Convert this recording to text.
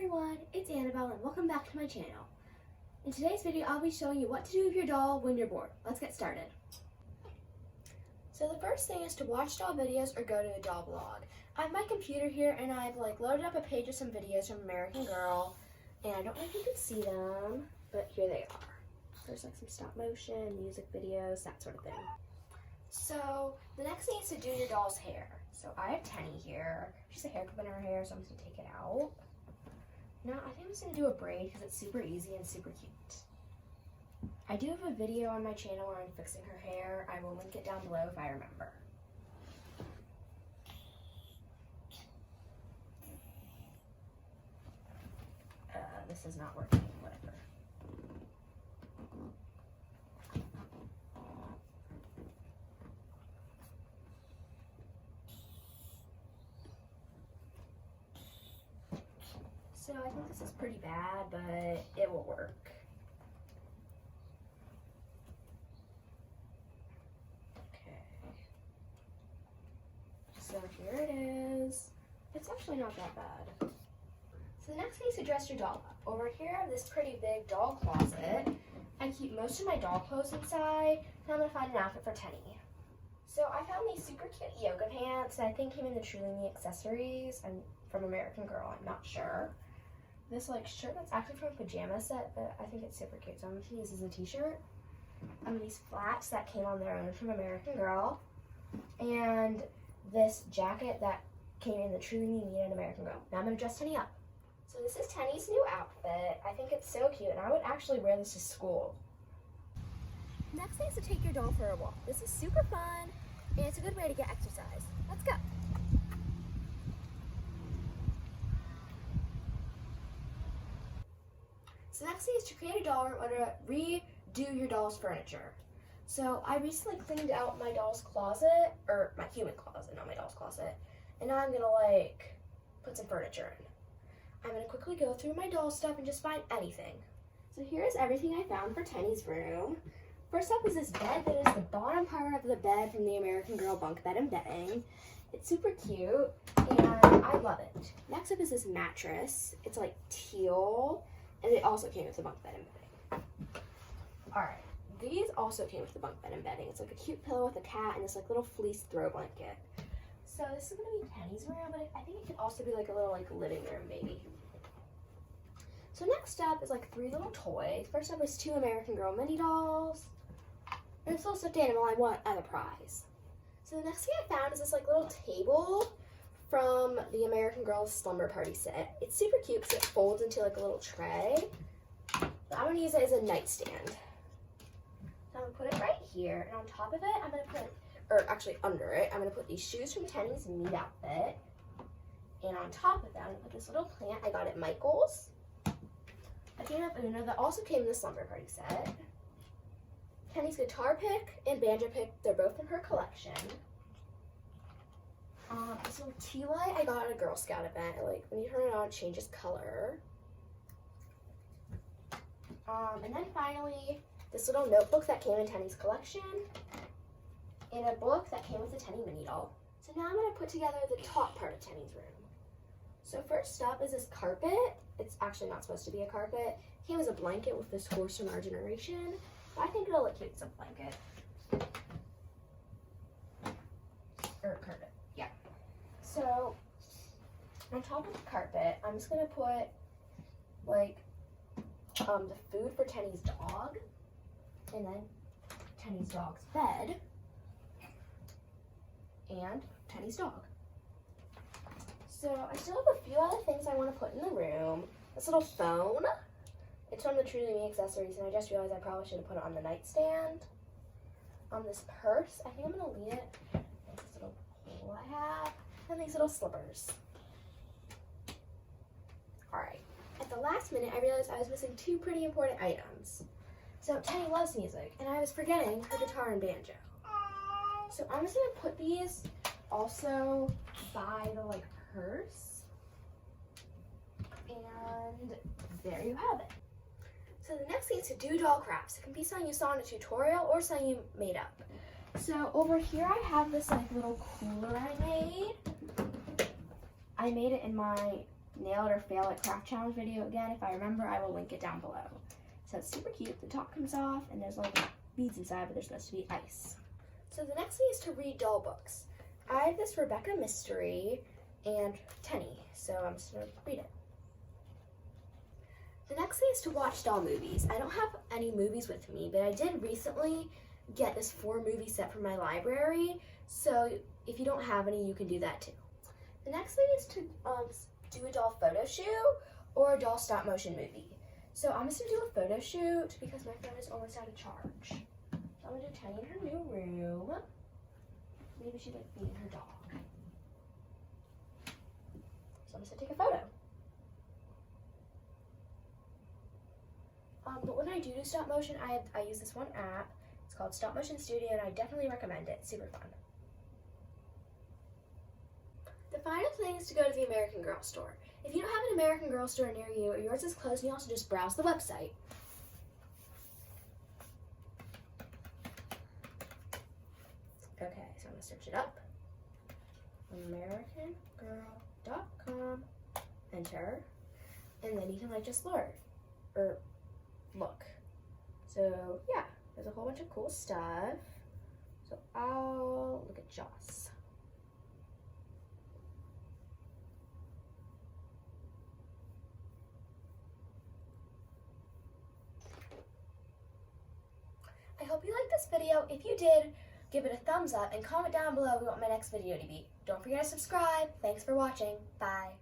everyone, it's Annabelle and welcome back to my channel. In today's video, I'll be showing you what to do with your doll when you're bored. Let's get started. So the first thing is to watch doll videos or go to a doll blog. I have my computer here and I've loaded up a page of some videos from American Girl, and I don't know if you can see them, but here they are. There's some stop motion, music videos, that sort of thing. So the next thing is to do your doll's hair. So I have Tenny here. She's a hair clip in her hair, so I'm just gonna take it out. Now I think I'm just gonna do a braid because it's super easy and super cute. I do have a video on my channel where I'm fixing her hair. I will link it down below if I remember. This is not working, whatever. So I think this is pretty bad, but it will work. Okay. So here it is. It's actually not that bad. So the next thing is to dress your doll up. Over here I have this pretty big doll closet. I keep most of my doll clothes inside, and I'm gonna find an outfit for Tenny. So I found these super cute yoga pants that I think came in the Truly Me accessories and from American Girl, I'm not sure. This shirt that's actually from a pajama set, but I think it's super cute, so I'm gonna use as a t-shirt. These flats that came on their own from American Girl, and this jacket that came in the Truly Me and American Girl. Now I'm gonna dress Tenny up. So this is Tenny's new outfit. I think it's so cute, and I would actually wear this to school. Next thing is to take your doll for a walk. This is super fun, and it's a good way to get exercise. Let's go. So next thing is to create a doll room or to redo your doll's furniture. So I recently cleaned out my doll's closet, or my human closet, not my doll's closet, and now I'm gonna put some furniture in. I'm gonna quickly go through my doll stuff and just find anything. So here's everything I found for Tenny's room. First up is this bed that is the bottom part of the bed from the American Girl bunk bed and bedding. It's super cute and I love it. Next up is this mattress. It's teal, and it also came with the bunk bed and bedding. Alright, these also came with the bunk bed and bedding. It's a cute pillow with a cat and this little fleece throw blanket. So this is gonna be Tenny's room, but I think it could also be a little living room maybe. So next up is 3 little toys. First up is 2 American Girl mini dolls. And this little stuffed animal I want as a prize. So the next thing I found is this little table from the American Girl Slumber Party set. It's super cute because it folds into a little tray. But I'm gonna use it as a nightstand. So I'm gonna put it right here, and on top of it, I'm gonna put, or actually under it, I'm gonna put these shoes from Tenny's Meat outfit. And on top of that, I'm gonna put this little plant I got at Michael's. A can of Uno that also came in the Slumber Party set. Tenny's guitar pick and banjo pick, they're both from her collection. This little tea light I got at a Girl Scout event. When you turn it on, it changes color. And then finally, this little notebook that came in Tenny's collection, and a book that came with the Tenny mini doll. So now I'm going to put together the top part of Tenny's room. So first up is this carpet. It's actually not supposed to be a carpet. It came as a blanket with this horse from our generation. But I think it'll look cute as a blanket. Or carpet, yeah. So on top of the carpet, I'm just going to put the food for Tenny's dog, and then Tenny's dog's bed, and Tenny's dog. So I still have a few other things I want to put in the room. This little phone. It's from the Truly Me accessories, and I just realized I probably should have put it on the nightstand. This purse, I think I'm going to leave it in this little hole I have, and these little slippers. Alright, at the last minute I realized I was missing 2 pretty important items. So Tenny loves music, and I was forgetting her guitar and banjo. So I'm just going to put these also by the purse, and there you have it. So the next thing is to do doll crafts. It can be something you saw in a tutorial or something you made up. So over here I have this little cooler I made. I made it in my nail it or fail it craft challenge video again. If I remember, I will link it down below. So it's super cute. The top comes off and there's like beads inside, but there's supposed to be ice. So the next thing is to read doll books. I have this Rebecca Mystery and Tenny, so I'm just gonna read it. The next thing is to watch doll movies. I don't have any movies with me, but I did recently get this 4-movie set from my library, so if you don't have any, you can do that too. The next thing is to do a doll photo shoot or a doll stop motion movie. So I'm just gonna do a photo shoot because my phone is almost out of charge. So I'm gonna do Tenny in her new room. Maybe she'd like being her dog. So I'm just gonna take a photo. But when I do stop motion, I use this one app. It's called Stop Motion Studio, and I definitely recommend it. It's super fun. The final thing is to go to the American Girl store. If you don't have an American Girl store near you, or yours is closed, you also just browse the website. Okay, so I'm gonna search it up. AmericanGirl.com. Enter, and then you can like just look. So yeah, there's a whole bunch of cool stuff. So I'll look at Joss. I hope you liked this video. If you did, give it a thumbs up and comment down below what my next video to be. Don't forget to subscribe. Thanks for watching. Bye.